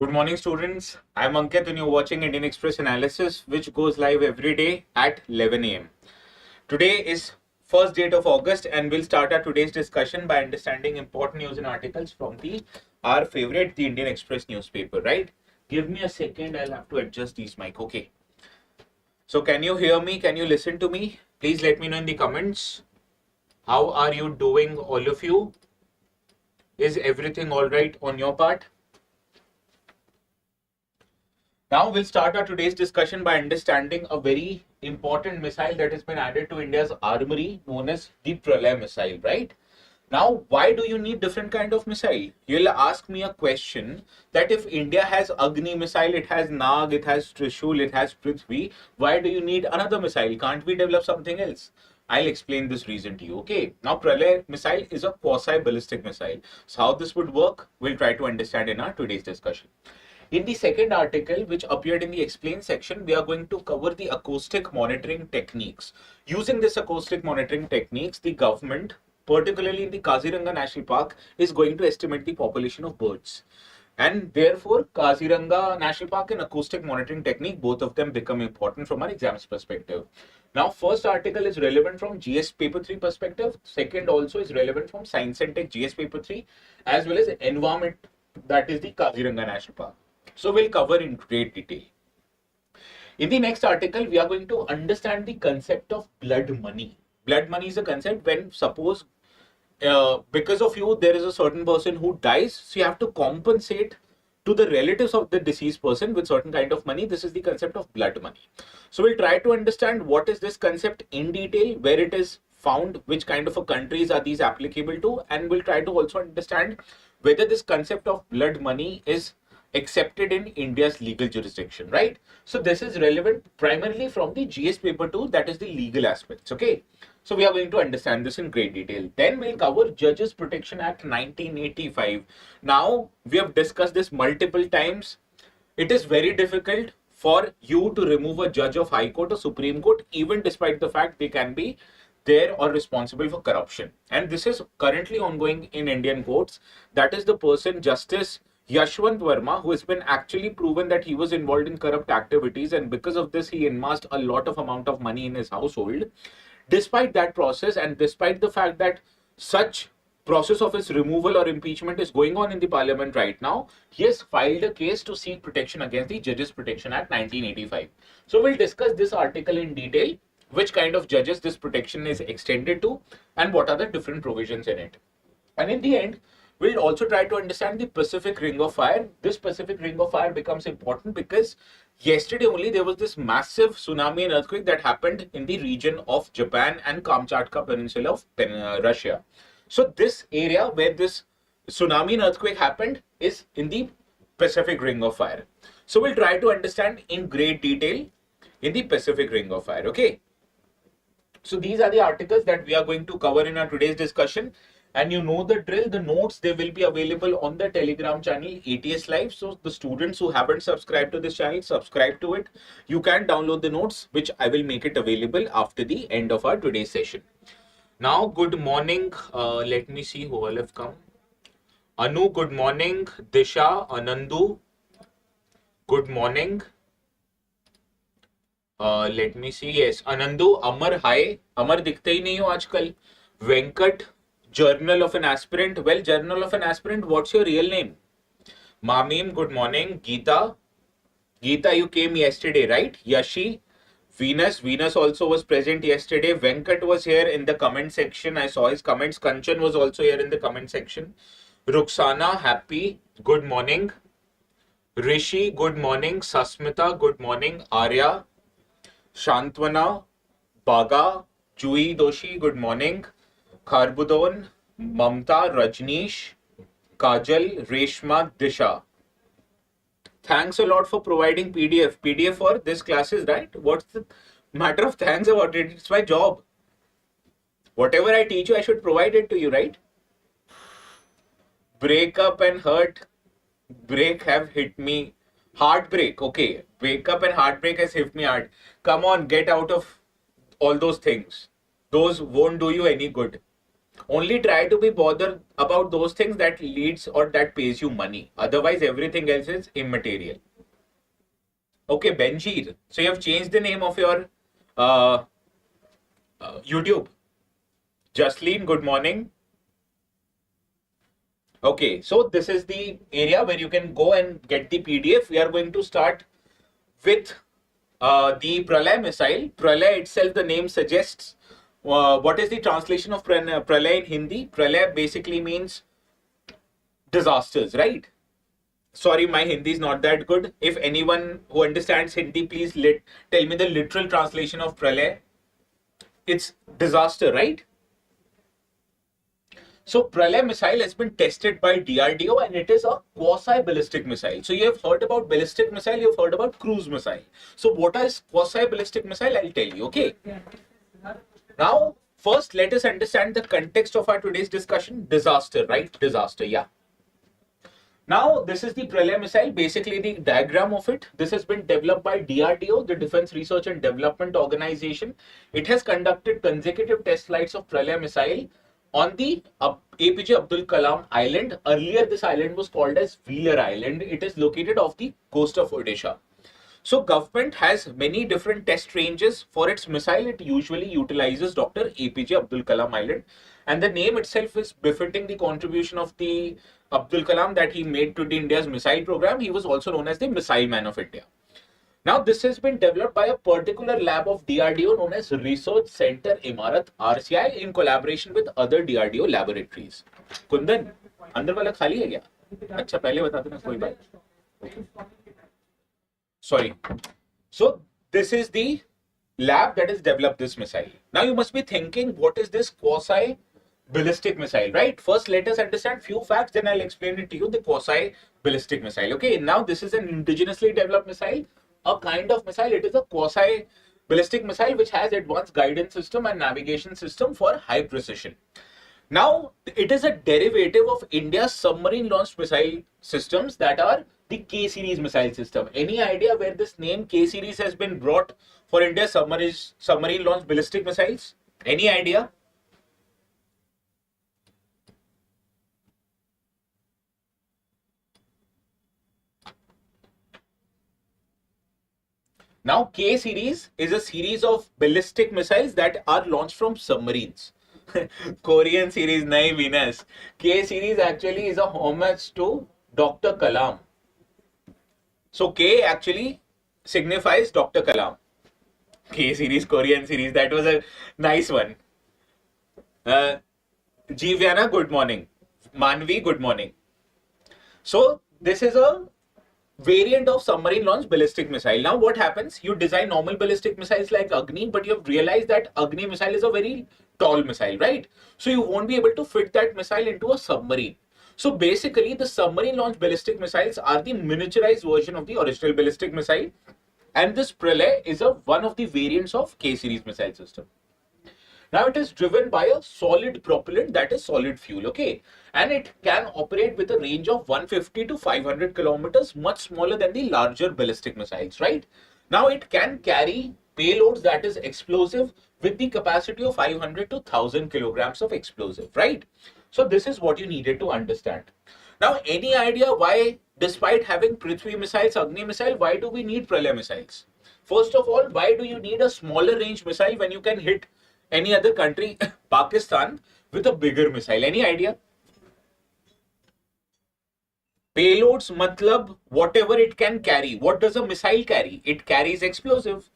Good morning, students. I'm Ankit and you're watching Indian Express Analysis, which goes live every day at 11 a.m. Today is first date of August and we'll start our today's discussion by understanding important news and articles from our favorite, the Indian Express newspaper, right? Give me a second, I'll have to adjust these mic. Okay. So can you hear me? Can you listen to me? Please let me know in the comments. How are you doing, all of you? Is everything all right on your part? Now we'll start our today's discussion by understanding a very important missile that has been added to India's armory known as the Pralay missile, right? Now, why do you need different kind of missile? You'll ask me a question that if India has Agni missile, it has Nag, it has Trishul, it has Prithvi, why do you need another missile? Can't we develop something else? I'll explain this reason to you. Okay. Now, Pralay missile is a quasi-ballistic missile. So how this would work, we'll try to understand in our today's discussion. In the second article, which appeared in the explain section, we are going to cover the acoustic monitoring techniques. Using this acoustic monitoring techniques, the government, particularly in the Kaziranga National Park, is going to estimate the population of birds. And therefore, Kaziranga National Park and acoustic monitoring technique, both of them become important from our exams perspective. Now, first article is relevant from GS paper 3 perspective. Second also is relevant from Science and Tech GS paper 3, as well as environment, that is the Kaziranga National Park. So we'll cover in great detail. In the next article, we are going to understand the concept of blood money. Blood money is a concept when suppose because of you, there is a certain person who dies. So you have to compensate to the relatives of the deceased person with certain kind of money. This is the concept of blood money. So we'll try to understand what is this concept in detail, where it is found, which kind of countries are these applicable to, and we'll try to also understand whether this concept of blood money is accepted in India's legal jurisdiction, right? So this is relevant primarily from the GS paper 2, that is the legal aspects, okay? So we are going to understand this in great detail. Then we'll cover Judges Protection Act 1985. Now, we have discussed this multiple times. It is very difficult for you to remove a judge of High Court or Supreme Court, even despite the fact they can be there or responsible for corruption. And this is currently ongoing in Indian courts. That is the person, Justice Yashwant Verma, who has been actually proven that he was involved in corrupt activities, and because of this he amassed a lot of amount of money in his household. Despite that process, and despite the fact that such process of his removal or impeachment is going on in the parliament right now, he has filed a case to seek protection against the Judges Protection Act 1985. So we'll discuss this article in detail, which kind of judges this protection is extended to, and what are the different provisions in it. And in the end, we'll also try to understand the Pacific Ring of Fire. This Pacific Ring of Fire becomes important because yesterday only there was this massive tsunami and earthquake that happened in the region of Japan and Kamchatka Peninsula of Russia. So this area where this tsunami and earthquake happened is in the Pacific Ring of Fire. So we'll try to understand in great detail in the Pacific Ring of Fire, okay? So these are the articles that we are going to cover in our today's discussion. And you know the drill, the notes, they will be available on the Telegram channel ATS Live. So the students who haven't subscribed to this channel, subscribe to it. You can download the notes, which I will make it available after the end of our today's session. Now, good morning. Let me see who all have come. Anu, good morning. Disha, Anandu, good morning. Let me see. Yes, Anandu, Amar, hi. Amar दिखते ही नहीं हो आजकल. Venkat, Journal of an Aspirant. Well, Journal of an Aspirant, what's your real name? Mamim, good morning. Geeta, you came yesterday, right? Yashi, Venus also was present yesterday. Venkat was here in the comment section. I saw his comments. Kanchan was also here in the comment section. Ruxana, happy, good morning. Rishi, good morning. Sasmita, good morning. Arya, Shantwana, Baga, Jui Doshi, good morning. Kharbudon, Mamta, Rajneesh, Kajal, Reshma, Disha. Thanks a lot for providing PDF for this classes, right? What's the matter of thanks about it? It's my job. Whatever I teach you, I should provide it to you, right? Breakup and hurt. Break have hit me. Heartbreak. Okay. Breakup and heartbreak has hit me hard. Come on, get out of all those things. Those won't do you any good. Only try to be bothered about those things that leads or that pays you money. Otherwise, everything else is immaterial. Okay, Benjir. So you have changed the name of your uh, YouTube. Jasleen, good morning. Okay, so this is the area where you can go and get the PDF. We are going to start with the Pralay missile. Pralay itself, the name suggests. What is the translation of Pralay in Hindi? Pralay basically means disasters, right? Sorry, my Hindi is not that good. If anyone who understands Hindi, please tell me the literal translation of Pralay. It's disaster, right? So Pralay missile has been tested by DRDO and it is a quasi-ballistic missile. So you have heard about ballistic missile, you have heard about cruise missile. So what is quasi-ballistic missile? I'll tell you, okay? Now, first let us understand the context of our today's discussion. Disaster, right? Disaster, yeah. Now, this is the Pralay missile, basically the diagram of it. This has been developed by DRDO, the Defense Research and Development Organization. It has conducted consecutive test flights of Pralay missile on the APJ Abdul Kalam Island. Earlier, this island was called as Wheeler Island. It is located off the coast of Odisha. So, government has many different test ranges for its missile. It usually utilizes Dr. APJ Abdul Kalam Island. And the name itself is befitting the contribution of the Abdul Kalam that he made to the India's missile program. He was also known as the Missile Man of India. Now, this has been developed by a particular lab of DRDO known as Research Center Imarat RCI in collaboration with other DRDO laboratories. Kundan, अंदर वाला खाली है क्या? अच्छा पहले बता देना कोई बात. Sorry. So this is the lab that has developed this missile. Now you must be thinking, what is this quasi-ballistic missile, right? First, let us understand few facts, then I'll explain it to you, the quasi-ballistic missile. Okay, now this is an indigenously developed missile, a kind of missile. It is a quasi-ballistic missile which has advanced guidance system and navigation system for high precision. Now, it is a derivative of India's submarine launched missile systems that are the K-series missile system. Any idea where this name K-series has been brought for India's submarine launched ballistic missiles? Any idea? Now, K-series is a series of ballistic missiles that are launched from submarines. Korean series, nahi Venus. K-series actually is a homage to Dr. Kalam. So K actually signifies Dr. Kalam. K series, Korean series, that was a nice one. Jivyana, good morning. Manvi, good morning. So this is a variant of submarine launched ballistic missile. Now what happens? You design normal ballistic missiles like Agni, but you have realized that Agni missile is a very tall missile, right? So you won't be able to fit that missile into a submarine. So basically, the submarine launched ballistic missiles are the miniaturized version of the original ballistic missile. And this Pralay is one of the variants of K-series missile system. Now it is driven by a solid propellant, that is solid fuel, okay? And it can operate with a range of 150 to 500 kilometers, much smaller than the larger ballistic missiles, right? Now it can carry payloads that is explosive with the capacity of 500 to 1000 kilograms of explosive, right? So this is what you needed to understand. Now, any idea why, despite having Prithvi missiles, Agni missile, why do we need Pralay missiles? First of all, why do you need a smaller range missile when you can hit any other country, Pakistan, with a bigger missile? Any idea? Payloads, matlab, whatever it can carry. What does a missile carry? It carries explosive.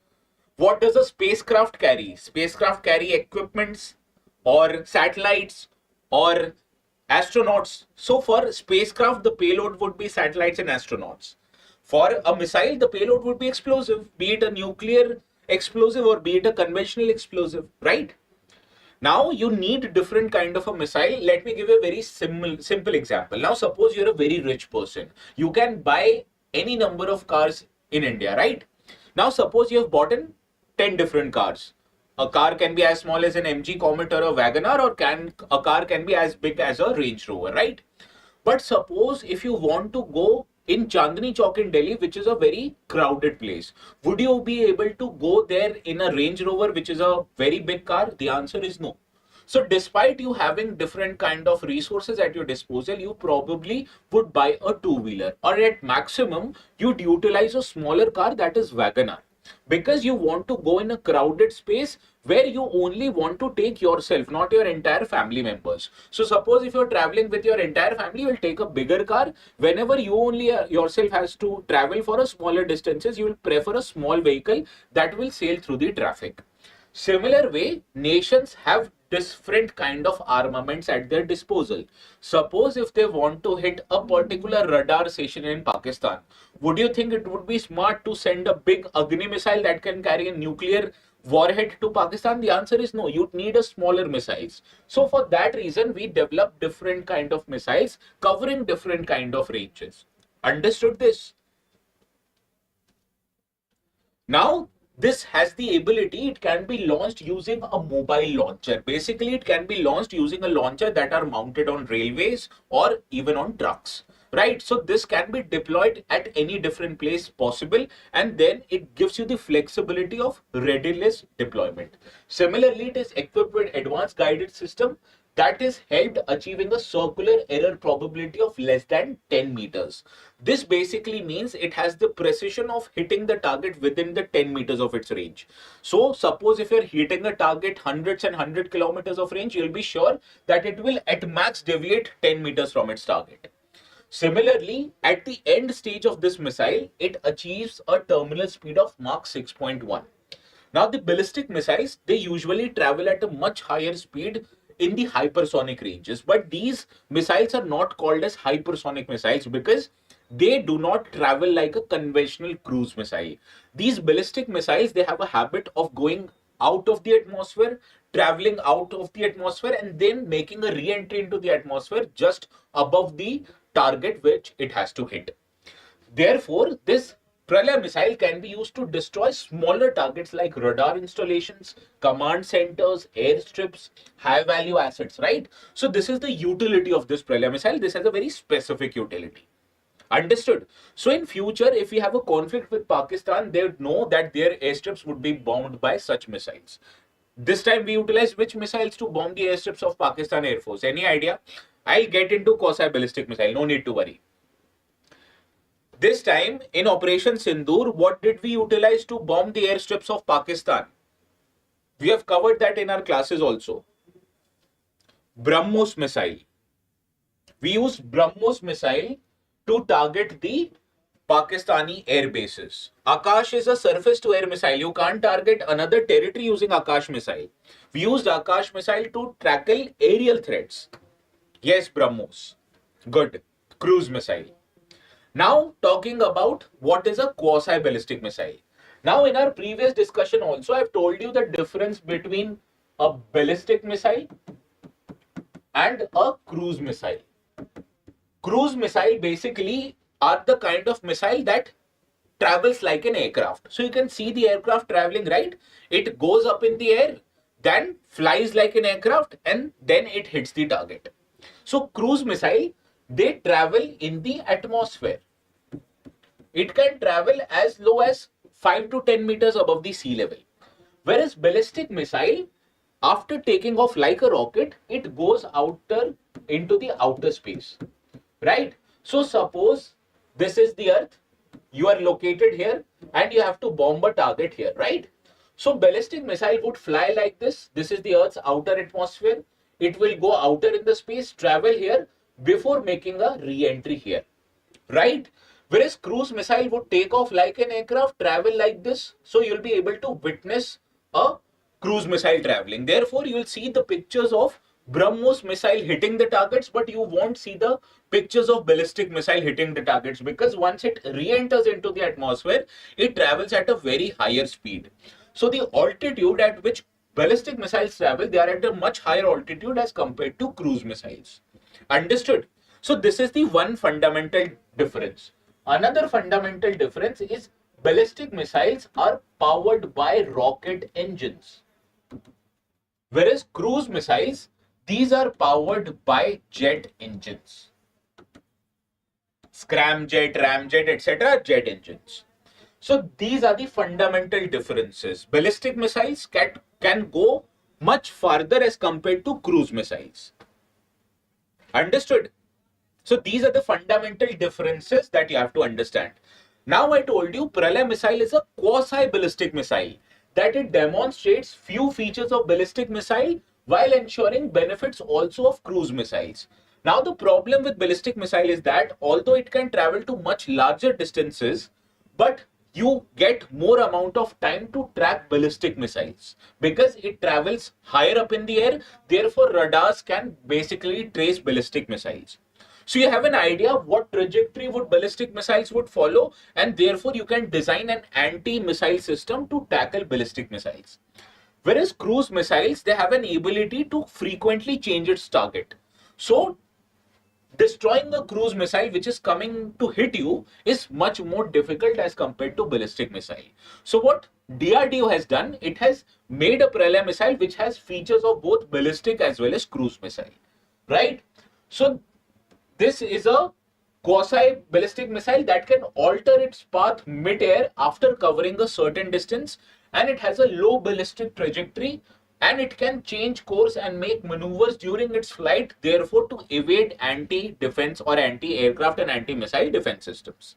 What does a spacecraft carry? Spacecraft carry equipments or satellites or astronauts. So for spacecraft, the payload would be satellites and astronauts. For a missile, the payload would be explosive, be it a nuclear explosive or be it a conventional explosive, right? Now you need different kind of a missile. Let me give you a very simple example. Now suppose you're a very rich person. You can buy any number of cars in India, right? Now suppose you have bought 10 different cars. A car can be as small as an MG Comet or a Wagoner, or a car can be as big as a Range Rover, right? But suppose if you want to go in Chandni Chowk in Delhi, which is a very crowded place, would you be able to go there in a Range Rover, which is a very big car? The answer is no. So despite you having different kind of resources at your disposal, you probably would buy a two-wheeler, or at maximum you'd utilize a smaller car, that is wagoner, because you want to go in a crowded space where you only want to take yourself, not your entire family members. So suppose if you're traveling with your entire family, you will take a bigger car. Whenever you only yourself has to travel for a smaller distances, you will prefer a small vehicle that will sail through the traffic. Similar way, nations have different kind of armaments at their disposal. Suppose if they want to hit a particular radar station in Pakistan, would you think it would be smart to send a big Agni missile that can carry a nuclear warhead to Pakistan? The answer is no. You'd need a smaller missiles. So for that reason, we develop different kind of missiles covering different kind of ranges. Understood this? Now, this has the ability, it can be launched using a mobile launcher. Basically, it can be launched using a launcher that are mounted on railways or even on trucks, right? So this can be deployed at any different place possible, and then it gives you the flexibility of readiness deployment. Similarly, it is equipped with advanced guided system that is helped achieving a circular error probability of less than 10 meters. This basically means it has the precision of hitting the target within the 10 meters of its range. So suppose if you're hitting a target hundreds and 100 kilometers of range, you'll be sure that it will at max deviate 10 meters from its target. Similarly, at the end stage of this missile, it achieves a terminal speed of Mach 6.1. Now, the ballistic missiles, they usually travel at a much higher speed in the hypersonic ranges, but these missiles are not called as hypersonic missiles because they do not travel like a conventional cruise missile. These ballistic missiles, they have a habit of going out of the atmosphere, traveling out of the atmosphere, and then making a re-entry into the atmosphere just above the target which it has to hit. Therefore, this Pralay missile can be used to destroy smaller targets like radar installations, command centers, airstrips, high value assets, right? So this is the utility of this Pralay missile. This has a very specific utility. Understood? So in future, if we have a conflict with Pakistan, they would know that their airstrips would be bombed by such missiles. This time we utilize which missiles to bomb the airstrips of Pakistan Air Force? Any idea? I'll get into quasi-ballistic missile. No need to worry. This time in Operation Sindoor, what did we utilize to bomb the airstrips of Pakistan? We have covered that in our classes also. BrahMos missile. We used BrahMos missile to target the Pakistani air bases. Akash is a surface to air missile. You can't target another territory using Akash missile. We used Akash missile to tackle aerial threats. Yes, BrahMos. Good. Cruise missile. Now talking about what is a quasi-ballistic missile. Now in our previous discussion also, I've told you the difference between a ballistic missile and a cruise missile. Cruise missile basically are the kind of missile that travels like an aircraft. So you can see the aircraft traveling, right? It goes up in the air, then flies like an aircraft, and then it hits the target. So cruise missile, they travel in the atmosphere. It can travel as low as 5 to 10 meters above the sea level. Whereas ballistic missile, after taking off like a rocket, it goes outer into the outer space, right? So suppose this is the earth, you are located here and you have to bomb a target here, right? So ballistic missile would fly like this. This is the earth's outer atmosphere. It will go outer in the space, travel here before making a re-entry here, right? Whereas cruise missile would take off like an aircraft, travel like this. So you'll be able to witness a cruise missile traveling. Therefore, you will see the pictures of BrahMos missile hitting the targets, but you won't see the pictures of ballistic missile hitting the targets because once it re-enters into the atmosphere, it travels at a very higher speed. So the altitude at which ballistic missiles travel, they are at a much higher altitude as compared to cruise missiles. Understood? So this is the one fundamental difference. Another fundamental difference is ballistic missiles are powered by rocket engines. Whereas cruise missiles, these are powered by jet engines. Scramjet, ramjet, etc. jet engines. So these are the fundamental differences. Ballistic missiles can go much farther as compared to cruise missiles. Understood? So these are the fundamental differences that you have to understand. Now I told you Pralay missile is a quasi-ballistic missile, that it demonstrates few features of ballistic missile while ensuring benefits also of cruise missiles. Now the problem with ballistic missile is that although it can travel to much larger distances, but you get more amount of time to track ballistic missiles because it travels higher up in the air. Therefore, radars can basically trace ballistic missiles. So you have an idea of what trajectory would ballistic missiles would follow, and therefore you can design an anti-missile system to tackle ballistic missiles. Whereas cruise missiles, they have an ability to frequently change its target. So destroying a cruise missile which is coming to hit you is much more difficult as compared to ballistic missile. So what DRDO has done, it has made a Pralay missile which has features of both ballistic as well as cruise missile, right? So this is a quasi-ballistic missile that can alter its path mid-air after covering a certain distance, and it has a low ballistic trajectory, and it can change course and make maneuvers during its flight, therefore to evade anti-defense or anti-aircraft and anti-missile defense systems.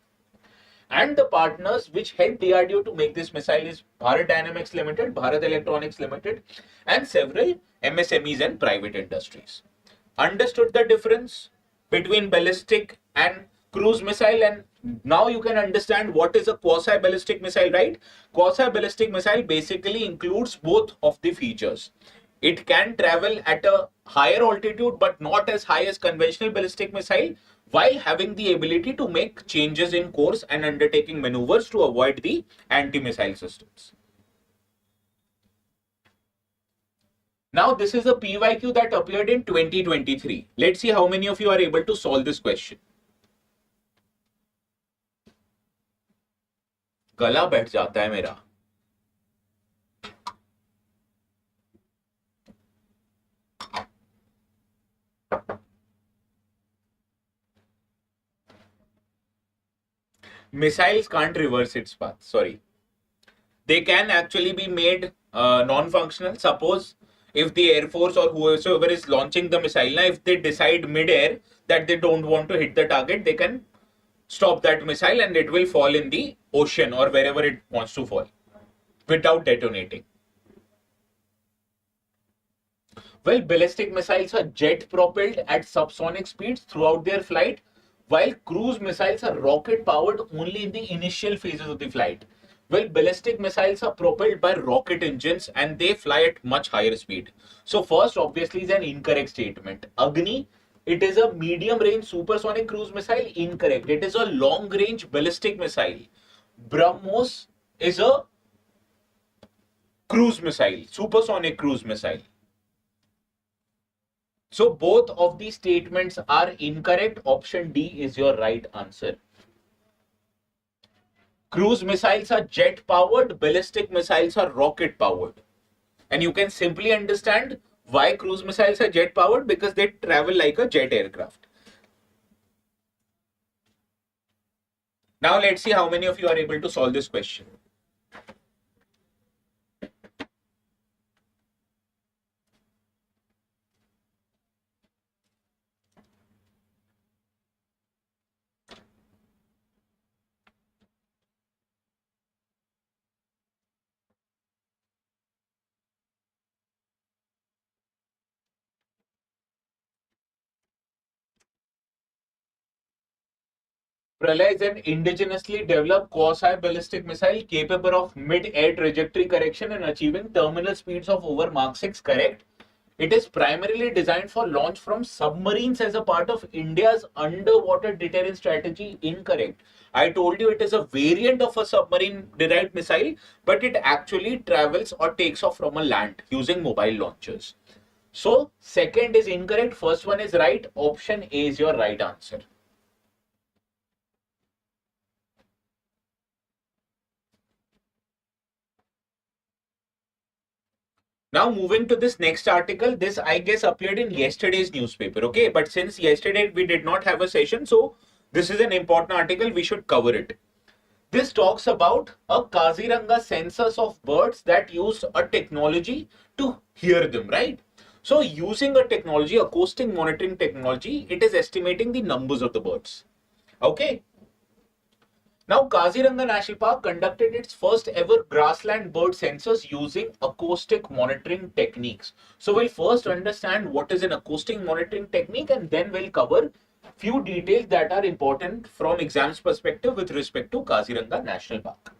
And the partners which helped DRDO to make this missile is Bharat Dynamics Limited, Bharat Electronics Limited, and several MSMEs and private industries. Understood the difference between ballistic and cruise missile, and now you can understand what is a quasi-ballistic missile, right? Quasi-ballistic missile basically includes both of the features. It can travel at a higher altitude but not as high as conventional ballistic missile, while having the ability to make changes in course and undertaking maneuvers to avoid the anti-missile systems. Now this is a PYQ that appeared in 2023. Let's see how many of you are able to solve this question. गला बैठ जाता है मेरा. Missiles can't reverse its path. Sorry. They can actually be made non-functional. Suppose if the Air Force or whoever is launching the missile, now if they decide mid-air that they don't want to hit the target, they can stop that missile and it will fall in the ocean or wherever it wants to fall without detonating. Well, ballistic missiles are jet propelled at subsonic speeds throughout their flight, while cruise missiles are rocket powered only in the initial phases of the flight. Well, ballistic missiles are propelled by rocket engines and they fly at much higher speed. So first obviously is an incorrect statement. Agni, it is a medium range supersonic cruise missile. Incorrect. It is a long range ballistic missile. BrahMos is a cruise missile, supersonic cruise missile. So both of these statements are incorrect. Option D is your right answer. Cruise missiles are jet powered, ballistic missiles are rocket powered. And you can simply understand why cruise missiles are jet powered, because they travel like a jet aircraft. Now let's see how many of you are able to solve this question. Pralay is an indigenously developed quasi-ballistic missile capable of mid-air trajectory correction and achieving terminal speeds of over Mach 6, correct? It is primarily designed for launch from submarines as a part of India's underwater deterrence strategy. Incorrect. I told you it is a variant of a submarine-derived missile, but it actually travels or takes off from a land using mobile launchers. So, second is incorrect, first one is right. Option A is your right answer. Now moving to this next article, this I guess appeared in yesterday's newspaper, okay? But since yesterday we did not have a session, so this is an important article, we should cover it. This talks about a Kaziranga census of birds that used a technology to hear them, right? So using a technology, acoustic monitoring technology, it is estimating the numbers of the birds. Okay. Now, Kaziranga National Park conducted its first ever grassland bird census using acoustic monitoring techniques. So we'll first understand what is an acoustic monitoring technique, and then we'll cover few details that are important from exams perspective with respect to Kaziranga National Park.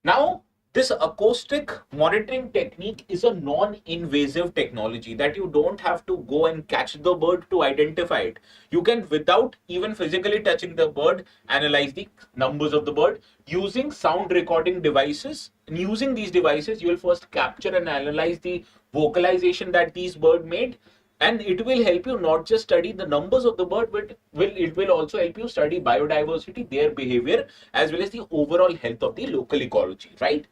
Now, this acoustic monitoring technique is a non-invasive technology that you don't have to go and catch the bird to identify it. You can, without even physically touching the bird, analyze the numbers of the bird using sound recording devices. And using these devices, you will first capture and analyze the vocalization that these birds made. And it will help you not just study the numbers of the bird, but it will also help you study biodiversity, their behavior, as well as the overall health of the local ecology, right?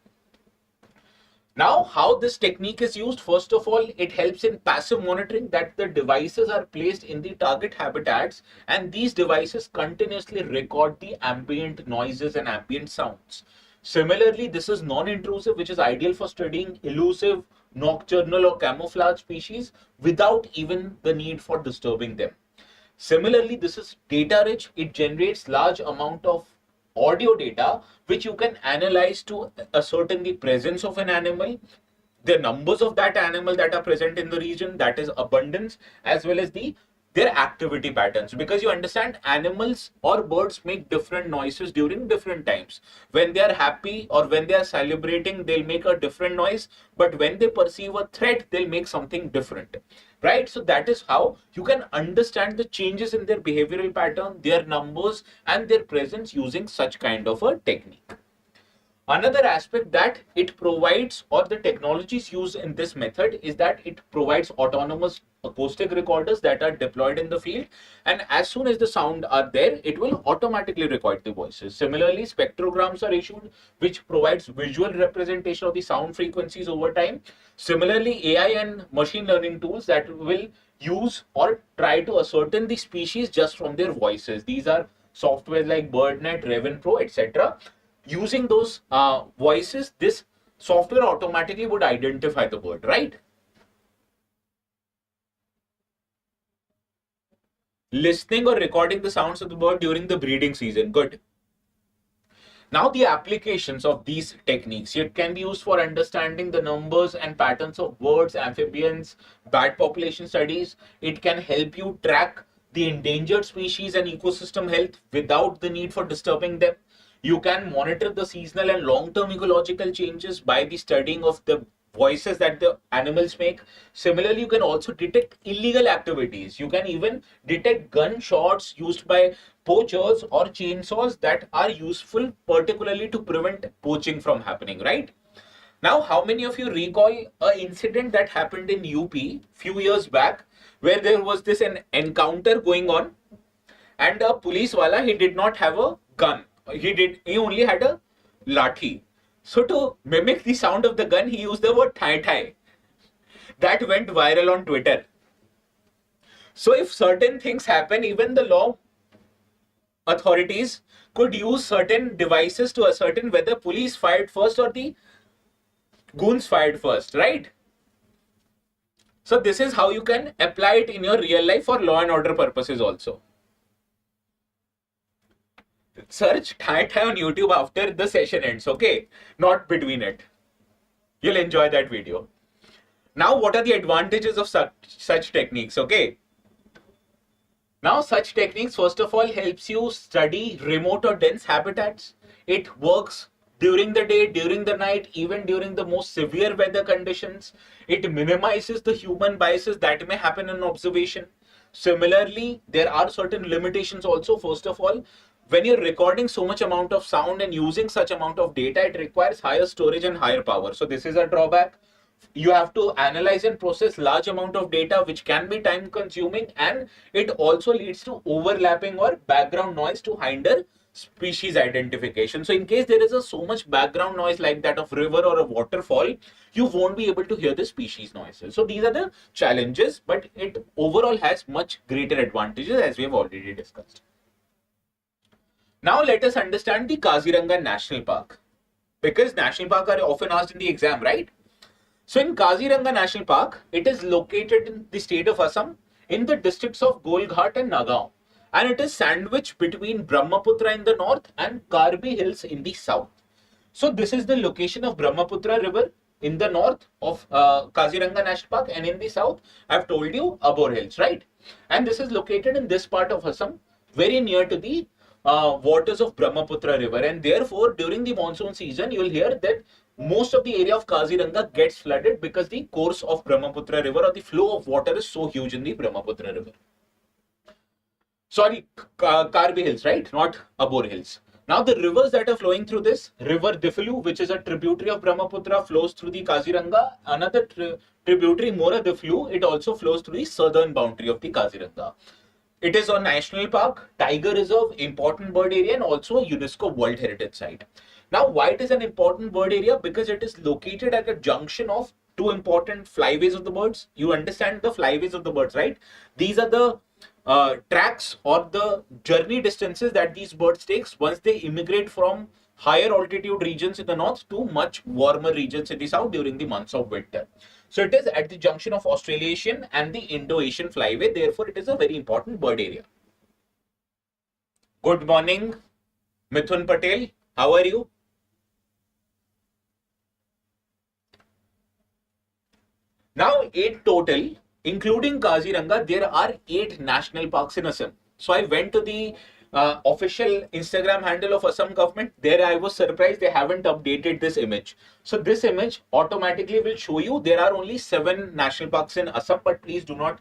Now, how this technique is used, first of all, it helps in passive monitoring, that the devices are placed in the target habitats and these devices continuously record the ambient noises and ambient sounds. Similarly, this is non-intrusive, which is ideal for studying elusive, nocturnal or camouflage species without even the need for disturbing them. Similarly, this is data rich. It generates large amount of audio data which you can analyze to ascertain the presence of an animal, the numbers of that animal that are present in the region, that is abundance, as well as their activity patterns, because you understand animals or birds make different noises during different times. When they are happy or when they are celebrating, they'll make a different noise, but when they perceive a threat, they'll make something different, right? So that is how you can understand the changes in their behavioral pattern, their numbers and their presence using such kind of a technique. Another aspect that it provides, or the technologies used in this method, is that it provides autonomous acoustic recorders that are deployed in the field, and as soon as the sound are there, it will automatically record the voices. Similarly, spectrograms are issued which provides visual representation of the sound frequencies over time. Similarly, AI and machine learning tools that will use or try to ascertain the species just from their voices. These are software like BirdNet, RavenPro, etc. Using those voices, this software automatically would identify the bird, right? Listening or recording the sounds of the bird during the breeding season. Good. Now, the applications of these techniques, it can be used for understanding the numbers and patterns of birds, amphibians, bat population studies. It can help you track the endangered species and ecosystem health without the need for disturbing them. You can monitor the seasonal and long-term ecological changes by the studying of the voices that the animals make. Similarly, you can also detect illegal activities. You can even detect gunshots used by poachers or chainsaws that are useful particularly to prevent poaching from happening, right? Now, how many of you recall an incident that happened in UP few years back where there was this an encounter going on, and a police wala, he did not have a gun. He only had a lathi. So to mimic the sound of the gun, he used the word thai thai. That went viral on Twitter. So if certain things happen, even the law authorities could use certain devices to ascertain whether police fired first or the goons fired first, right? So this is how you can apply it in your real life for law and order purposes also. Search Thai Thai on YouTube after the session ends, okay? Not between it. You'll enjoy that video. Now, what are the advantages of such techniques, okay? Now, such techniques, first of all, helps you study remote or dense habitats. It works during the day, during the night, even during the most severe weather conditions. It minimizes the human biases that may happen in observation. Similarly, there are certain limitations also. First of all, when you're recording so much amount of sound and using such amount of data, it requires higher storage and higher power. So this is a drawback. You have to analyze and process large amount of data, which can be time consuming, and it also leads to overlapping or background noise to hinder species identification. So in case there is so much background noise like that of river or a waterfall, you won't be able to hear the species noises. So these are the challenges, but it overall has much greater advantages, as we have already discussed. Now let us understand the Kaziranga National Park, because National Park are often asked in the exam, right? So in Kaziranga National Park, it is located in the state of Assam in the districts of Golghat and Nagaon. And it is sandwiched between Brahmaputra in the north and Karbi Hills in the south. So this is the location of Brahmaputra River in the north of Kaziranga National Park, and in the south, I've told you Abor Hills, right? And this is located in this part of Assam, very near to the waters of Brahmaputra River. And therefore, during the monsoon season, you will hear that most of the area of Kaziranga gets flooded because the course of Brahmaputra River, or the flow of water, is so huge in the Brahmaputra River. Sorry, Karbi Hills, right? Not Abor Hills. Now the rivers that are flowing through this, River Diflu, which is a tributary of Brahmaputra, flows through the Kaziranga. Another tributary, Mora Diflu, it also flows through the southern boundary of the Kaziranga. It is a national park, tiger reserve, important bird area, and also a UNESCO World Heritage Site. Now, why it is an important bird area? Because it is located at a junction of two important flyways of the birds. You understand the flyways of the birds, right? These are the tracks or the journey distances that these birds takes once they immigrate from higher altitude regions in the north to much warmer regions in the south during the months of winter. So it is at the junction of Australasian and the Indo-Asian flyway. Therefore, it is a very important bird area. Good morning, Mithun Patel. How are you? Now, 8 total, including Kaziranga, there are 8 national parks in Assam. So I went to the official Instagram handle of Assam government. There I was surprised they haven't updated this image. So this image automatically will show you there are only 7 national parks in Assam, but please do not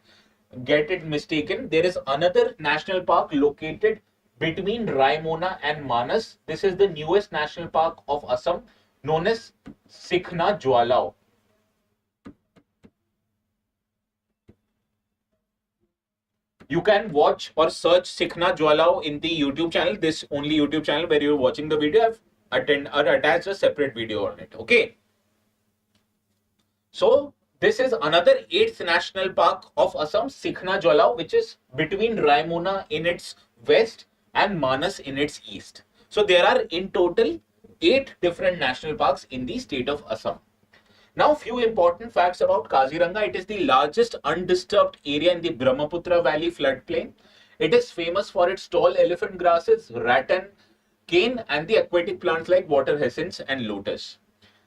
get it mistaken. There is another national park located between Raimona and Manas. This is the newest national park of Assam, known as Sikhna Jwalao. You can watch or search Sikhna Jwalao in the YouTube channel, this only YouTube channel where you're watching the video. I've attached a separate video on it. Okay. So this is another 8th national park of Assam, Sikhna Jwalao, which is between Raimona in its west and Manas in its east. So there are in total 8 different national parks in the state of Assam. Now, few important facts about Kaziranga. It is the largest undisturbed area in the Brahmaputra Valley floodplain. It is famous for its tall elephant grasses, rattan, cane, and the aquatic plants like water hyacinths and lotus.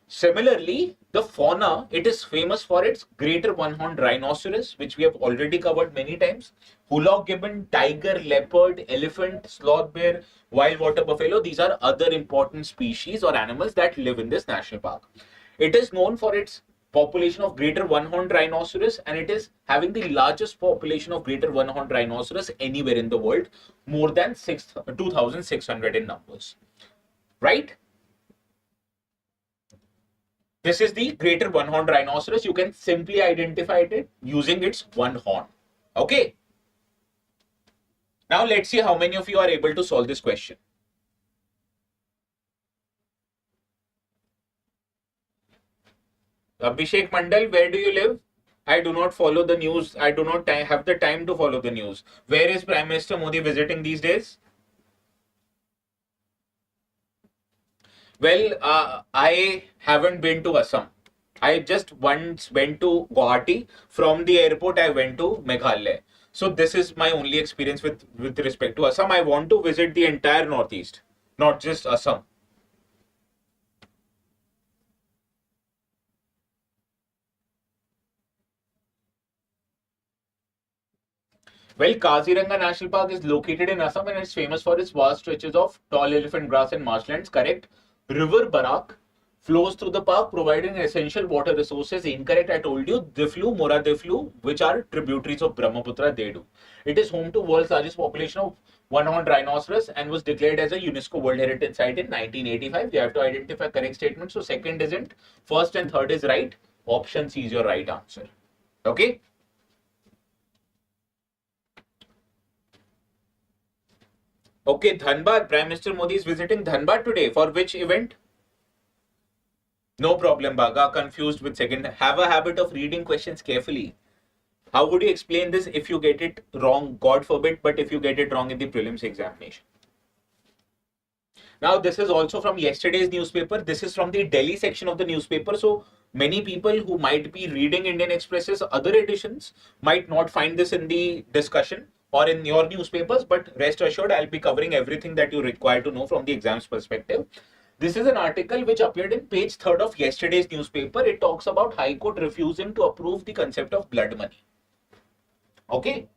Similarly, the fauna, it is famous for its greater one-horned rhinoceros, which we have already covered many times, hoolock gibbon, tiger, leopard, elephant, sloth bear, wild water buffalo. These are other important species or animals that live in this national park. It is known for its population of greater one-horned rhinoceros, and it is having the largest population of greater one-horned rhinoceros anywhere in the world, more than 2,600 in numbers. Right? This is the greater one-horned rhinoceros. You can simply identify it using its one horn. Okay. Now let's see how many of you are able to solve this question. Abhishek Mandal, where do you live? I do not follow the news. I do not have the time to follow the news. Where is Prime Minister Modi visiting these days? Well, I haven't been to Assam. I just once went to Guwahati. From the airport, I went to Meghalaya. So this is my only experience with respect to Assam. I want to visit the entire Northeast, not just Assam. Well, Kaziranga National Park is located in Assam and it's famous for its vast stretches of tall elephant grass and marshlands, correct? River Barak flows through the park, providing essential water resources. Incorrect, I told you. Diflu, Mora Diflu, which are tributaries of Brahmaputra, they do. It is home to world's largest population of one-horned rhinoceros and was declared as a UNESCO World Heritage Site in 1985. They have to identify correct statement. So second isn't, first and third is right. Option C is your right answer. Okay. Okay, Dhanbad. Prime Minister Modi is visiting Dhanbad today. For which event? No problem, Baga. Confused with second. Have a habit of reading questions carefully. How would you explain this if you get it wrong? God forbid, but if you get it wrong in the prelims examination. Now, this is also from yesterday's newspaper. This is from the Delhi section of the newspaper. So, many people who might be reading Indian Express's other editions might not find this in the discussion or in your newspapers, but rest assured, I'll be covering everything that you require to know from the exams perspective. This is an article which appeared in page 3rd of yesterday's newspaper. It talks about High Court refusing to approve the concept of blood money. Okay.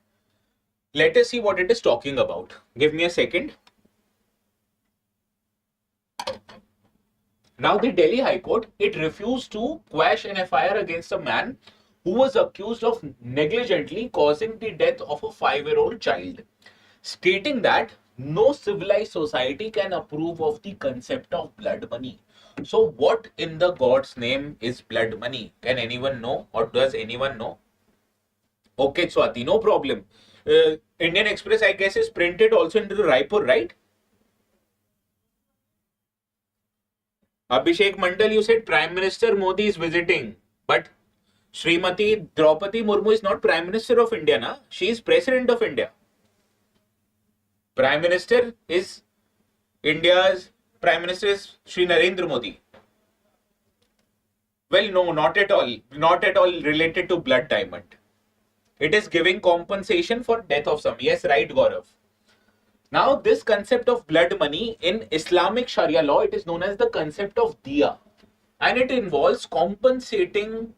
Let us see what it is talking about. Give me a second. Now, the Delhi High Court, it refused to quash an FIR against a man who was accused of negligently causing the death of a 5-year-old child, stating that no civilized society can approve of the concept of blood money. So, what in the God's name is blood money? Can anyone know, or does anyone know? Okay, Swati, no problem. Indian Express, I guess, is printed also into the Raipur, right? Abhishek Mandal, you said Prime Minister Modi is visiting, but Srimati Draupadi Murmu is not Prime Minister of India, na? She is President of India. Prime Minister is India's Prime Minister is Sri Narendra Modi. Well, no, not at all. Not at all related to blood diamond. It is giving compensation for death of some. Yes, right, Gaurav. Now, this concept of blood money in Islamic Sharia law, it is known as the concept of diya. And it involves compensating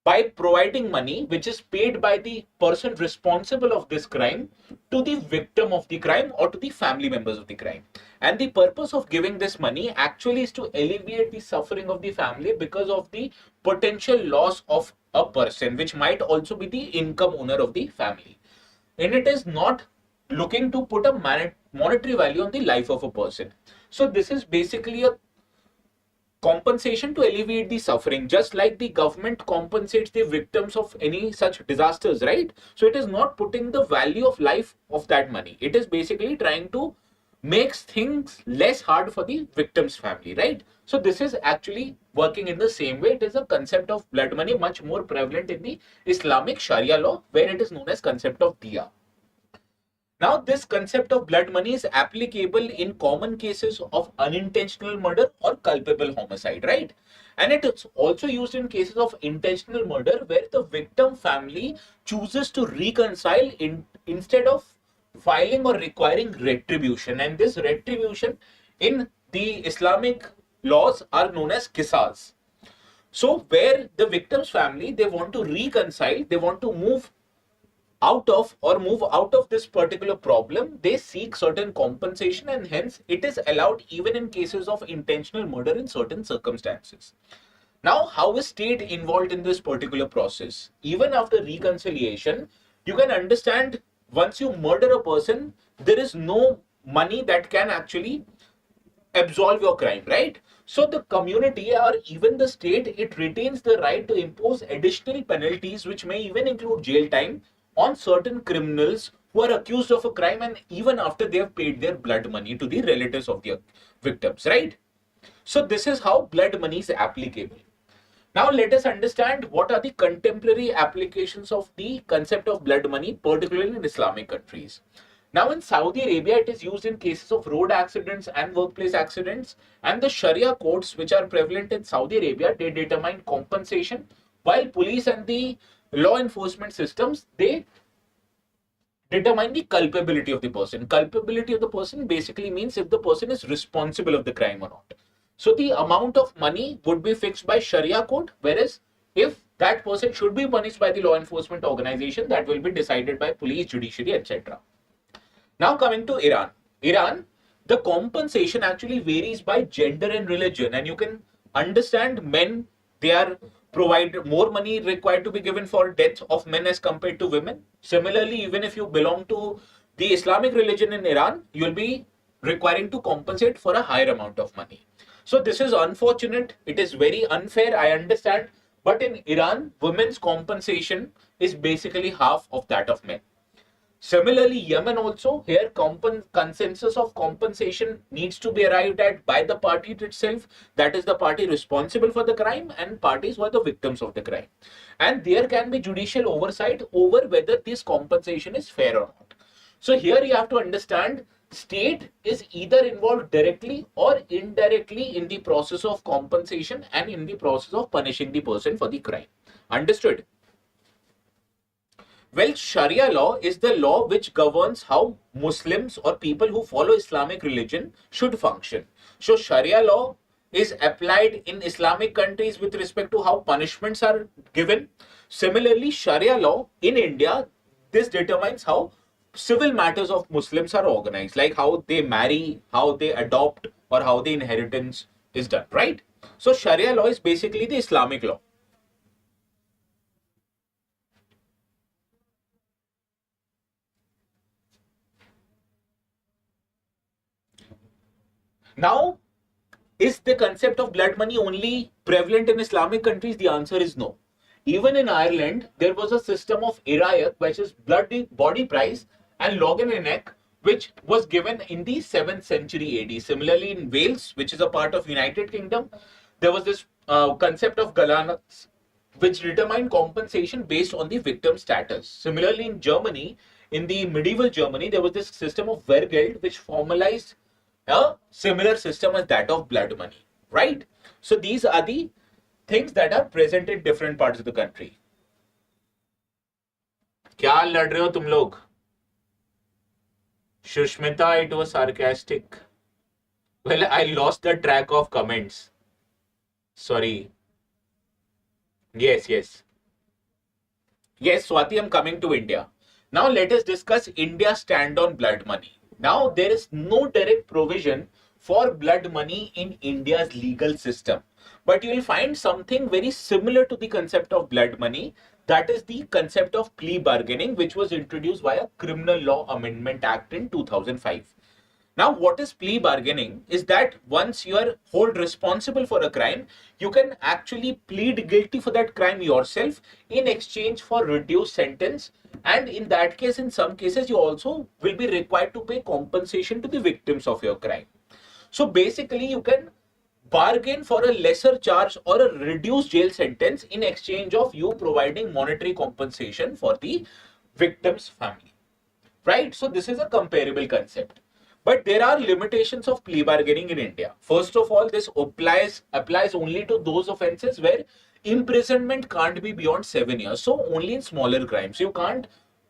by providing money which is paid by the person responsible of this crime to the victim of the crime or to the family members of the crime. And the purpose of giving this money actually is to alleviate the suffering of the family because of the potential loss of a person, which might also be the income owner of the family. And it is not looking to put a monetary value on the life of a person. So this is basically a compensation to alleviate the suffering, just like the government compensates the victims of any such disasters, right? So it is not putting the value of life of that money. It is basically trying to make things less hard for the victim's family, right? So this is actually working in the same way. It is a concept of blood money much more prevalent in the Islamic Sharia law, where it is known as concept of diya. Now, this concept of blood money is applicable in common cases of unintentional murder or culpable homicide, right? And it is also used in cases of intentional murder where the victim family chooses to reconcile instead of filing or requiring retribution. And this retribution in the Islamic laws are known as qisas. So, where the victim's family, they want to reconcile, they want to move out of this particular problem, they seek certain compensation, and hence it is allowed even in cases of intentional murder in certain circumstances. Now, how is state involved in this particular process? Even after reconciliation, you can understand once you murder a person, there is no money that can actually absolve your crime, right? So the community or even the state, it retains the right to impose additional penalties, which may even include jail time, on certain criminals who are accused of a crime, and even after they have paid their blood money to the relatives of the victims, right? So this is how blood money is applicable. Now let us understand what are the contemporary applications of the concept of blood money, particularly in Islamic countries. Now in Saudi Arabia, it is used in cases of road accidents and workplace accidents, and the Sharia courts which are prevalent in Saudi Arabia, they determine compensation, while police and the law enforcement systems, they determine the culpability of the person. Culpability of the person basically means if the person is responsible of the crime or not. So the amount of money would be fixed by Sharia code, whereas if that person should be punished by the law enforcement organization, that will be decided by police, judiciary, etc. Now coming to Iran. Iran, the compensation actually varies by gender and religion, and you can understand men, they are provide more money required to be given for death of men as compared to women. Similarly, even if you belong to the Islamic religion in Iran, you'll be requiring to compensate for a higher amount of money. So this is unfortunate. It is very unfair, I understand. But in Iran, women's compensation is basically half of that of men. Similarly, Yemen also, here consensus of compensation needs to be arrived at by the party itself, that is the party responsible for the crime, and parties who are the victims of the crime. And there can be judicial oversight over whether this compensation is fair or not. So here you have to understand state is either involved directly or indirectly in the process of compensation and in the process of punishing the person for the crime. Understood? Well, Sharia law is the law which governs how Muslims or people who follow Islamic religion should function. So Sharia law is applied in Islamic countries with respect to how punishments are given. Similarly, Sharia law in India, this determines how civil matters of Muslims are organized, like how they marry, how they adopt, or how the inheritance is done, right? So Sharia law is basically the Islamic law. Now, is the concept of blood money only prevalent in Islamic countries? The answer is no. Even in Ireland, there was a system of irayat, which is blood body price, and loganenek, which was given in the 7th century AD. Similarly, in Wales, which is a part of United Kingdom, there was this concept of galanats, which determined compensation based on the victim status. Similarly, in Germany, in the medieval Germany, there was this system of Wehrgeld, which formalized a similar system as that of blood money, right? So these are the things that are present in different parts of the country. क्या लड़ रहे हो तुम लोग? Shushmita, it was sarcastic. Well, I lost the track of comments. Sorry. Yes, yes. Yes, Swati, I'm coming to India. Now let us discuss India's stand on blood money. Now there is no direct provision for blood money in India's legal system. But you will find something very similar to the concept of blood money. That is the concept of plea bargaining, which was introduced via Criminal Law Amendment Act in 2005. Now, what is plea bargaining is that once you are held responsible for a crime, you can actually plead guilty for that crime yourself in exchange for reduced sentence. And in that case, in some cases, you also will be required to pay compensation to the victims of your crime. So basically, you can bargain for a lesser charge or a reduced jail sentence in exchange of you providing monetary compensation for the victim's family. Right? So this is a comparable concept. But there are limitations of plea bargaining in India. First of all, this applies only to those offences where imprisonment can't be beyond 7 years. So only in smaller crimes. You can't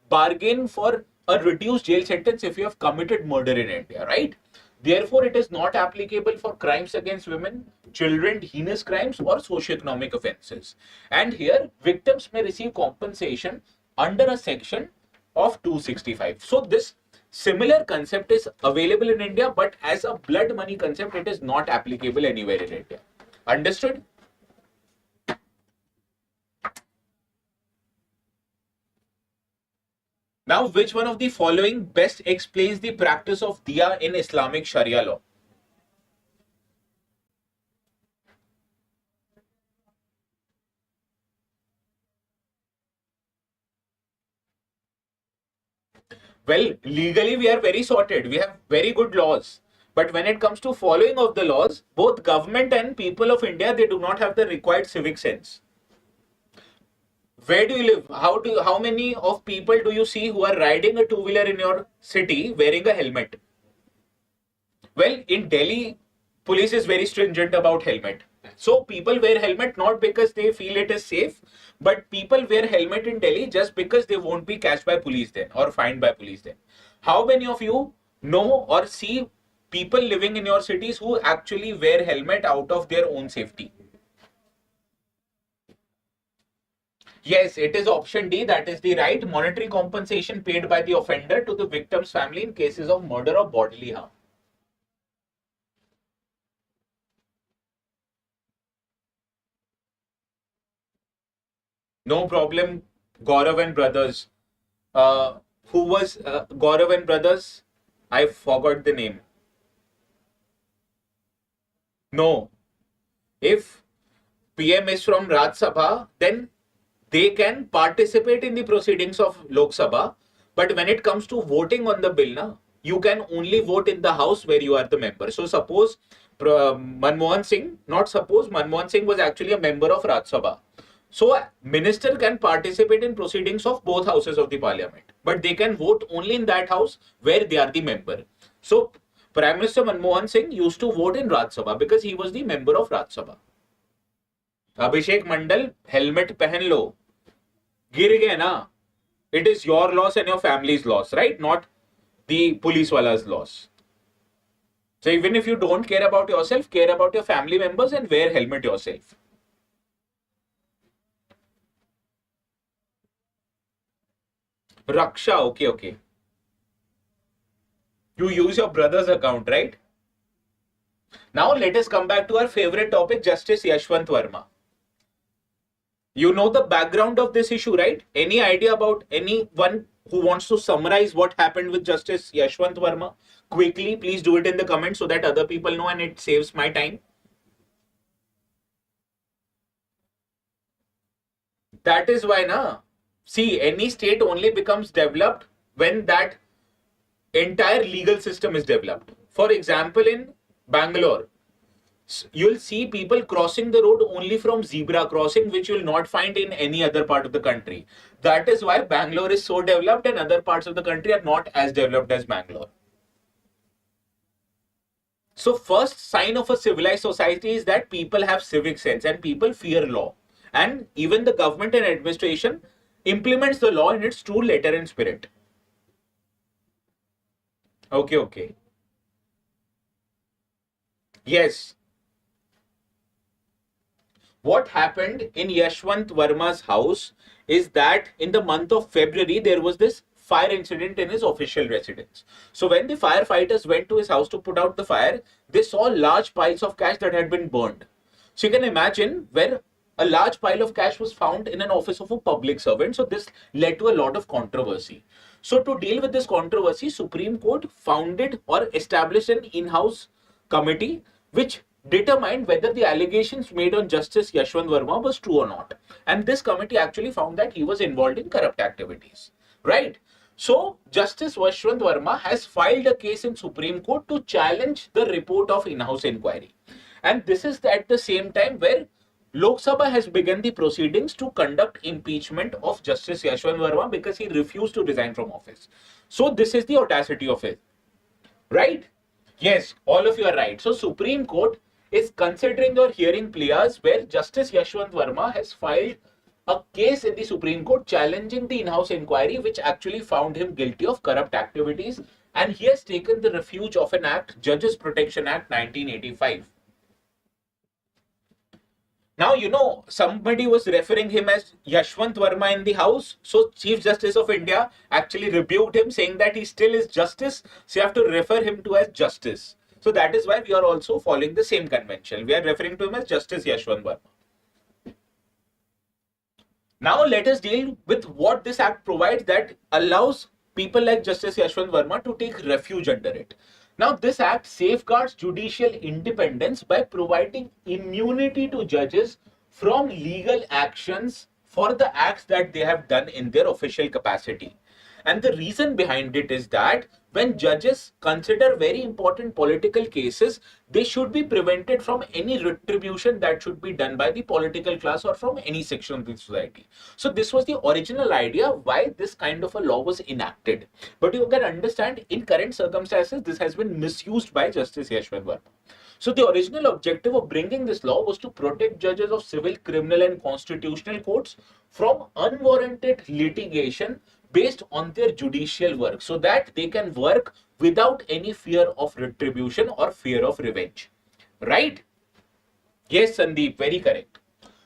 bargain for a reduced jail sentence if you have committed murder in India, right? Therefore, it is not applicable for crimes against women, children, heinous crimes, or socioeconomic offences. And here, victims may receive compensation under a section of 265. So this similar concept is available in India, but as a blood money concept, it is not applicable anywhere in India. Understood? Now, which one of the following best explains the practice of diya in Islamic Sharia law? Well, legally we are very sorted. We have very good laws. But when it comes to following of the laws, both government and people of India, they do not have the required civic sense. Where do you live? How many of people do you see who are riding a two-wheeler in your city wearing a helmet? Well, in Delhi, police is very stringent about helmet. So people wear helmet not because they feel it is safe, but people wear helmet in Delhi just because they won't be catched by police then or fined by police then. How many of you know or see people living in your cities who actually wear helmet out of their own safety? Yes, it is option D. That is the right. Monetary compensation paid by the offender to the victim's family in cases of murder or bodily harm. No problem, Gaurav and brothers. Who was Gaurav and brothers? I forgot the name. No. If PM is from Raj Sabha, then they can participate in the proceedings of Lok Sabha. But when it comes to voting on the bill, na, you can only vote in the house where you are the member. So suppose Manmohan Singh, not suppose, Manmohan Singh was actually a member of Raj Sabha. So minister can participate in proceedings of both houses of the parliament, but they can vote only in that house where they are the member. So Prime Minister Manmohan Singh used to vote in Rajya Sabha because he was the member of Rajya Sabha. Abhishek Mandal, helmet पहन लो, गिर गए ना. It is your loss and your family's loss, right? Not the police wala's loss. So even if you don't care about yourself, care about your family members and wear helmet yourself. Raksha, okay. You use your brother's account, right? Now let us come back to our favorite topic, Justice Yashwant Verma. You know the background of this issue, right? Any idea about anyone who wants to summarize what happened with Justice Yashwant Verma? Quickly, please do it in the comments so that other people know and it saves my time. That is why, see, any state only becomes developed when that entire legal system is developed. For example, in Bangalore, you'll see people crossing the road only from zebra crossing, which you'll not find in any other part of the country. That is why Bangalore is so developed and other parts of the country are not as developed as Bangalore. So first sign of a civilized society is that people have civic sense and people fear law. And even the government and administration implements the law in its true letter and spirit. Okay. Yes. What happened in Yashwant Verma's house is that in the month of February, there was this fire incident in his official residence. So when the firefighters went to his house to put out the fire, they saw large piles of cash that had been burned. So you can imagine where a large pile of cash was found in an office of a public servant. So this led to a lot of controversy. So to deal with this controversy, Supreme Court founded or established an in-house committee which determined whether the allegations made on Justice Yashwant Verma was true or not. And this committee actually found that he was involved in corrupt activities, right? So Justice Yashwant Verma has filed a case in Supreme Court to challenge the report of in-house inquiry. And this is at the same time where Lok Sabha has begun the proceedings to conduct impeachment of Justice Yashwant Verma because he refused to resign from office. So this is the audacity of it, right? Yes, all of you are right. So Supreme Court is considering or hearing pleas where Justice Yashwant Verma has filed a case in the Supreme Court challenging the in-house inquiry which actually found him guilty of corrupt activities, and he has taken the refuge of an act, Judges Protection Act 1985. Now, somebody was referring him as Yashwant Verma in the house. So Chief Justice of India actually rebuked him saying that he still is justice. So you have to refer him to as justice. So that is why we are also following the same convention. We are referring to him as Justice Yashwant Verma. Now let us deal with what this act provides that allows people like Justice Yashwant Verma to take refuge under it. Now, this act safeguards judicial independence by providing immunity to judges from legal actions for the acts that they have done in their official capacity. And the reason behind it is that when judges consider very important political cases, they should be prevented from any retribution that should be done by the political class or from any section of the society. So this was the original idea why this kind of a law was enacted. But you can understand in current circumstances, this has been misused by Justice Yashwant Verma. So the original objective of bringing this law was to protect judges of civil, criminal and constitutional courts from unwarranted litigation based on their judicial work so that they can work without any fear of retribution or fear of revenge. Right? Yes, Sandeep, very correct.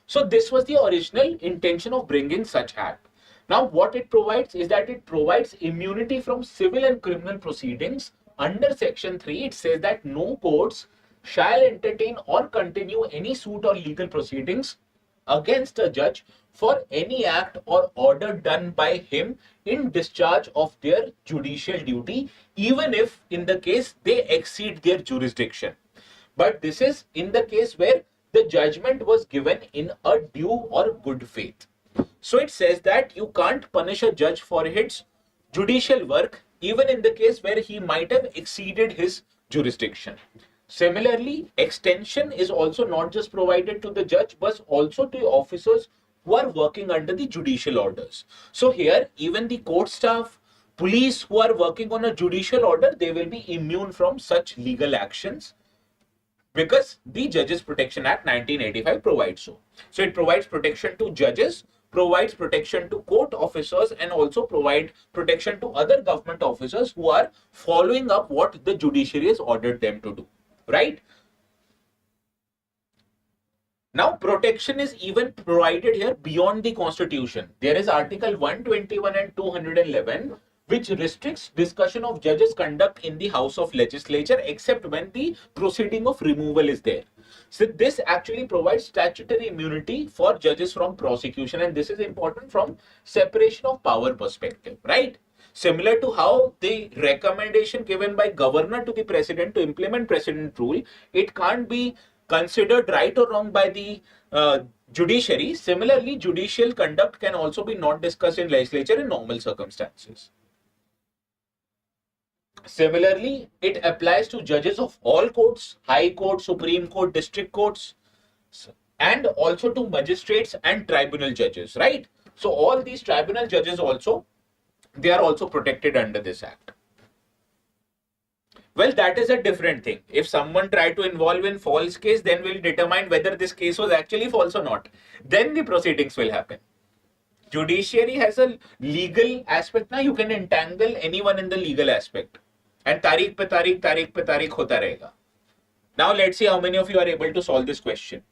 So this was the original intention of bringing such act. Now what it provides is that it provides immunity from civil and criminal proceedings. Under section 3, it says that no courts shall entertain or continue any suit or legal proceedings against a judge for any act or order done by him in discharge of their judicial duty, even if in the case they exceed their jurisdiction. But this is in the case where the judgment was given in a due or good faith. So it says that you can't punish a judge for his judicial work, even in the case where he might have exceeded his jurisdiction. Similarly, extension is also not just provided to the judge, but also to officers who are working under the judicial orders. So here, even the court staff, Police who are working on a judicial order, they will be immune from such legal actions because the Judges Protection Act 1985 provides so. So it provides protection to judges, provides protection to court officers, and also provide protection to other government officers who are following up what the judiciary has ordered them to do, right? Now, protection is even provided here beyond the Constitution. There is Article 121 and 211, which restricts discussion of judges' conduct in the House of Legislature except when the proceeding of removal is there. So this actually provides statutory immunity for judges from prosecution, and this is important from separation of power perspective, right? Similar to how the recommendation given by governor to the president to implement president rule, it can't be considered right or wrong by the judiciary. Similarly, judicial conduct can also be not discussed in legislature in normal circumstances. Similarly, it applies to judges of all courts, High Court, Supreme Court, District Courts, and also to magistrates and tribunal judges, right? So all these tribunal judges also, they are also protected under this act. Well, that is a different thing. If someone tried to involve in false case, then we'll determine whether this case was actually false or not. Then the proceedings will happen. Judiciary has a legal aspect. Now you can entangle anyone in the legal aspect. And तारीख पे तारीख होता रहेगा. Now let's see how many of you are able to solve this question.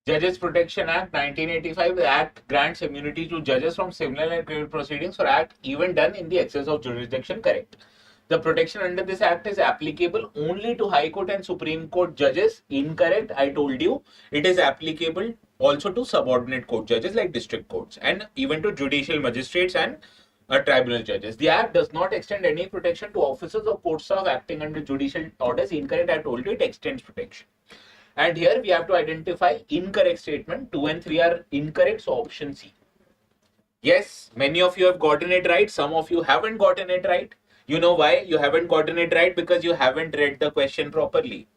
Judges Protection Act 1985, the Act grants immunity to judges from civil and criminal proceedings for act even done in the excess of jurisdiction, correct. The protection under this act is applicable only to High Court and Supreme Court judges, incorrect, I told you. It is applicable also to subordinate court judges like district courts and even to judicial magistrates and tribunal judges. The act does not extend any protection to officers or court staff acting under judicial orders, incorrect, I told you, it extends protection. And here we have to identify incorrect statement. 2 and 3 are incorrect, so option C. Yes, many of you have gotten it right. Some of you haven't gotten it right. You know why you haven't gotten it right? Because you haven't read the question properly.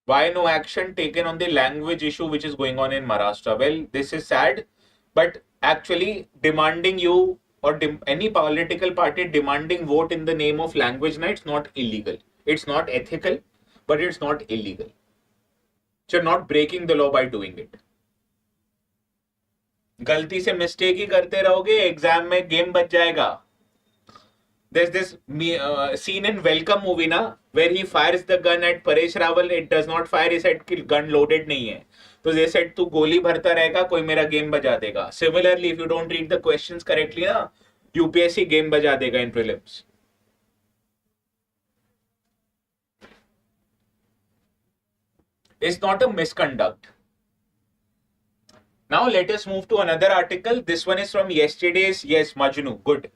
Why no action taken on the language issue which is going on in Maharashtra? Well, this is sad, but actually demanding you or any political party demanding vote in the name of language night is not illegal. It's not ethical, but it's not illegal. So you're not breaking the law by doing it. गलती से mistake ही करते रहोगे, exam में game बच जाएगा. There's this scene in Welcome movie na, where he fires the gun at Paresh Rawal. It does not fire. He said कि gun loaded नहीं है. तो they said तू गोली भरता रहेगा, कोई मेरा गेम बजा देगा. Similarly, if you don't read the questions correctly ना, UPSC गेम बजा देगा in prelims. It's not a misconduct. Now let us move to another article. This one is from yesterday's. Yes, Majnu. Good.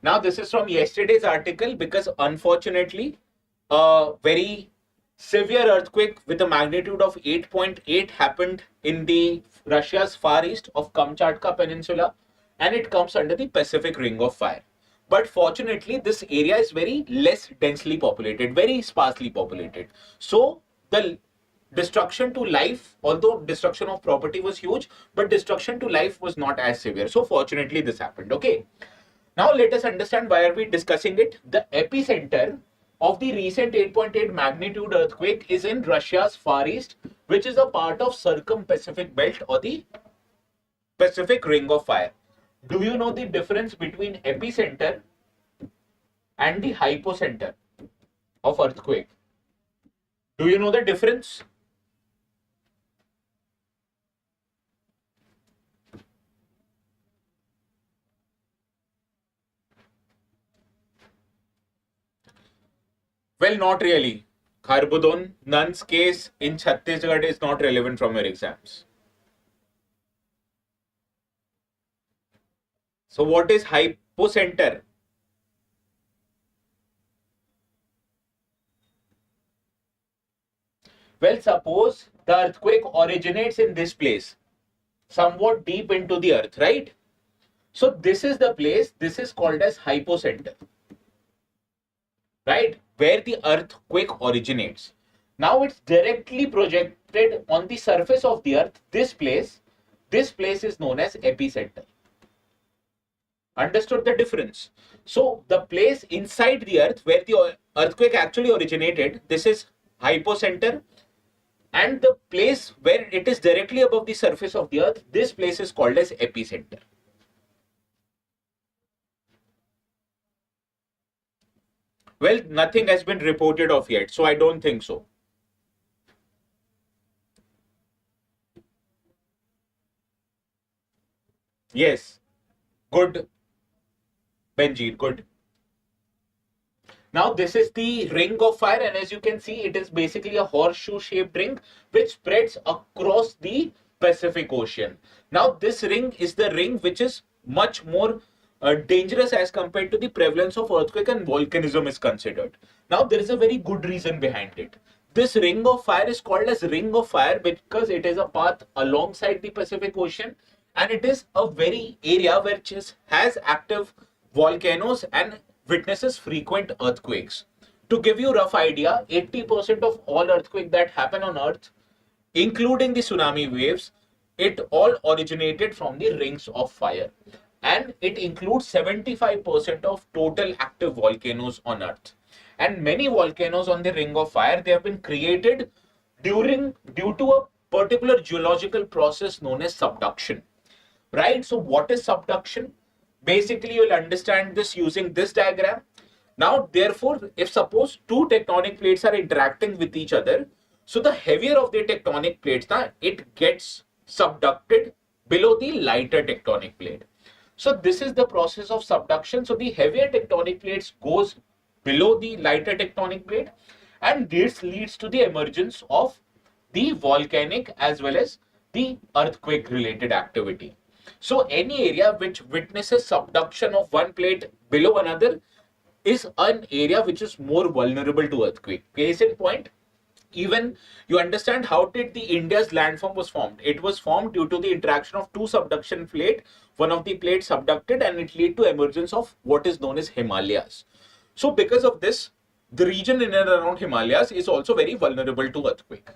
Now this is from yesterday's article because unfortunately, a very severe earthquake with a magnitude of 8.8 happened in the Russia's far east of Kamchatka Peninsula, and it comes under the Pacific Ring of Fire. But fortunately, this area is very less densely populated, very sparsely populated. So the destruction to life, although destruction of property was huge, but destruction to life was not as severe. So fortunately, this happened. Okay. Now let us understand why are we discussing it. The epicenter of the recent 8.8 magnitude earthquake is in Russia's far east, which is a part of Circum-Pacific Belt or the Pacific Ring of Fire. Do you know the difference between epicenter and the hypocenter of earthquake? Do you know the difference? Well, not really. Kharbudon, Nun's case in Chhattisgarh is not relevant from your exams. So what is hypocenter? Well, suppose the earthquake originates in this place, somewhat deep into the earth, right? So this is the place, this is called as hypocenter, right? Where the earthquake originates. Now it's directly projected on the surface of the earth. This place is known as epicenter. Understood the difference? So the place inside the earth where the earthquake actually originated, this is hypocenter. And the place where it is directly above the surface of the earth, this place is called as epicenter. Well, nothing has been reported of yet, so I don't think so. Yes, good, Benji, good. Now this is the ring of fire, and as you can see, it is basically a horseshoe shaped ring which spreads across the Pacific Ocean. Now this ring is the ring which is much more dangerous as compared to the prevalence of earthquake and volcanism is considered. Now there is a very good reason behind it. This ring of fire is called as ring of fire because it is a path alongside the Pacific Ocean, and it is a very area which has active volcanoes and witnesses frequent earthquakes. To give you a rough idea, 80% of all earthquakes that happen on earth, including the tsunami waves, it all originated from the rings of fire. And it includes 75% of total active volcanoes on earth. And many volcanoes on the ring of fire, they have been created due to a particular geological process known as subduction. Right? So what is subduction? Basically, you'll understand this using this diagram. Now, therefore, if suppose two tectonic plates are interacting with each other, so the heavier of the tectonic plates, now it gets subducted below the lighter tectonic plate. So this is the process of subduction. So the heavier tectonic plates goes below the lighter tectonic plate, and this leads to the emergence of the volcanic as well as the earthquake related activity. So any area which witnesses subduction of one plate below another is an area which is more vulnerable to earthquake. Case in point, even you understand how did the India's landform was formed. It was formed due to the interaction of two subduction plate. One of the plates subducted and it led to emergence of what is known as Himalayas. So because of this, the region in and around Himalayas is also very vulnerable to earthquake.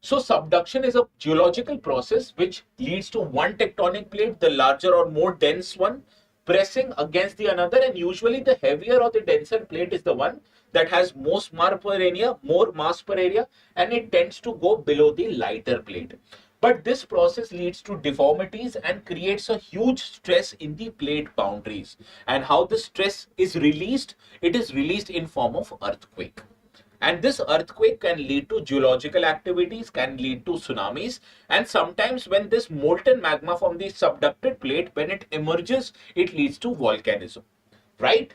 So subduction is a geological process which leads to one tectonic plate, the larger or more dense one, pressing against the another, and usually the heavier or the denser plate is the one that has more mass per area, and it tends to go below the lighter plate. But this process leads to deformities and creates a huge stress in the plate boundaries. And how the stress is released? It is released in form of earthquake. And this earthquake can lead to geological activities, can lead to tsunamis, and sometimes when this molten magma from the subducted plate, when it emerges, it leads to volcanism, right?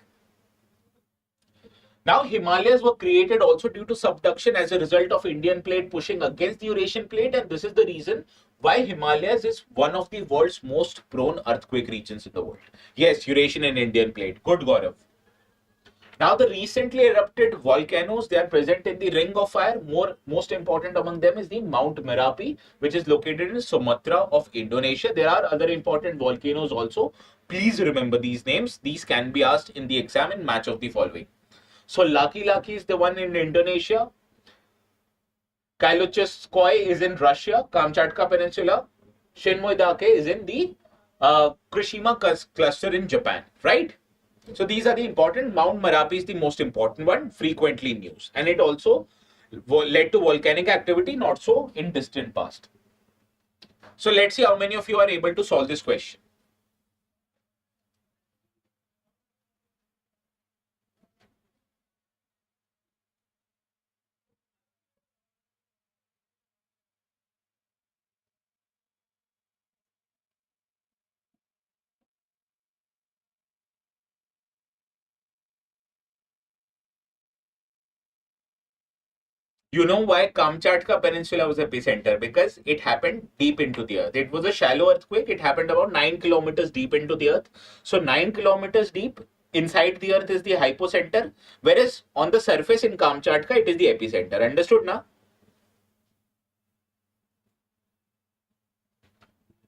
Now, Himalayas were created also due to subduction as a result of Indian plate pushing against the Eurasian plate, and this is the reason why Himalayas is one of the world's most prone earthquake regions in the world. Yes, Eurasian and Indian plate. Good, Gaurav. Now, the recently erupted volcanoes, they are present in the ring of fire. Most important among them is the Mount Merapi, which is located in Sumatra of Indonesia. There are other important volcanoes also. Please remember these names. These can be asked in the exam in match of the following. So, Laki Laki is the one in Indonesia. Kailochskoye is in Russia, Kamchatka Peninsula. Shinmoy Dake is in the Krishima cluster in Japan, right? So these are the important. Mount Merapi is the most important one, frequently in news. And it also led to volcanic activity, not so in distant past. So let's see how many of you are able to solve this question. You know why Kamchatka Peninsula was epicenter? Because it happened deep into the earth. It was a shallow earthquake. It happened about 9 kilometers deep into the earth. So 9 kilometers deep inside the earth is the hypocenter, whereas on the surface in Kamchatka, it is the epicenter. Understood now?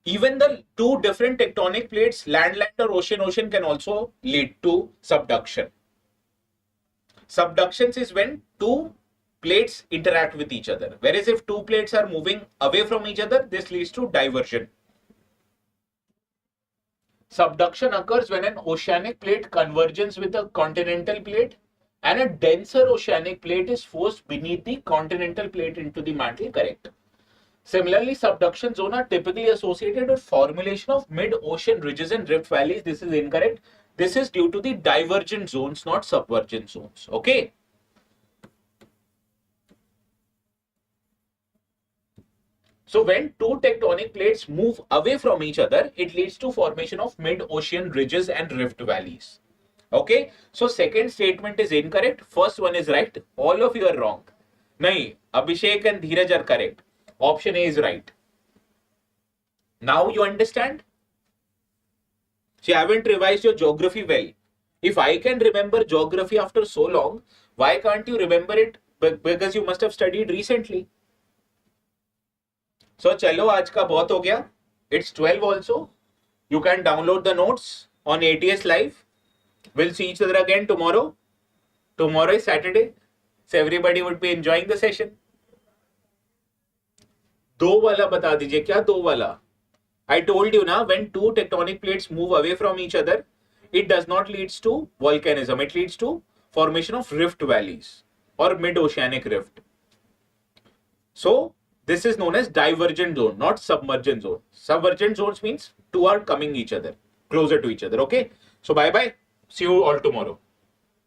Even the two different tectonic plates, land or ocean can also lead to subduction. Subductions is when two plates interact with each other. Whereas if two plates are moving away from each other, this leads to diversion. Subduction occurs when an oceanic plate converges with a continental plate and a denser oceanic plate is forced beneath the continental plate into the mantle, correct? Similarly, subduction zones are typically associated with formulation of mid-ocean ridges and rift valleys. This is incorrect. This is due to the divergent zones, not subvergent zones. Okay. So when two tectonic plates move away from each other, it leads to formation of mid-ocean ridges and rift valleys. Okay. So second statement is incorrect. First one is right. All of you are wrong. Nahi, Abhishek and Dheeraj are correct. Option A is right. Now you understand? So you haven't revised your geography well. If I can remember geography after so long, why can't you remember it? Because you must have studied recently. So chalo, aaj ka bahut ho gaya. It's 12 also. You can download the notes on ATS Live. We'll see each other again tomorrow. Tomorrow is Saturday. So everybody would be enjoying the session. दो वाला बता दीजिए क्या दो वाला I told you now when two tectonic plates move away from each other it does not leads to volcanism, it leads to formation of rift valleys or mid-oceanic rift. So this is known as divergent zone, not submergent zone. Submergent zones means two are coming each other, closer to each other. Okay, so bye bye, see you all tomorrow.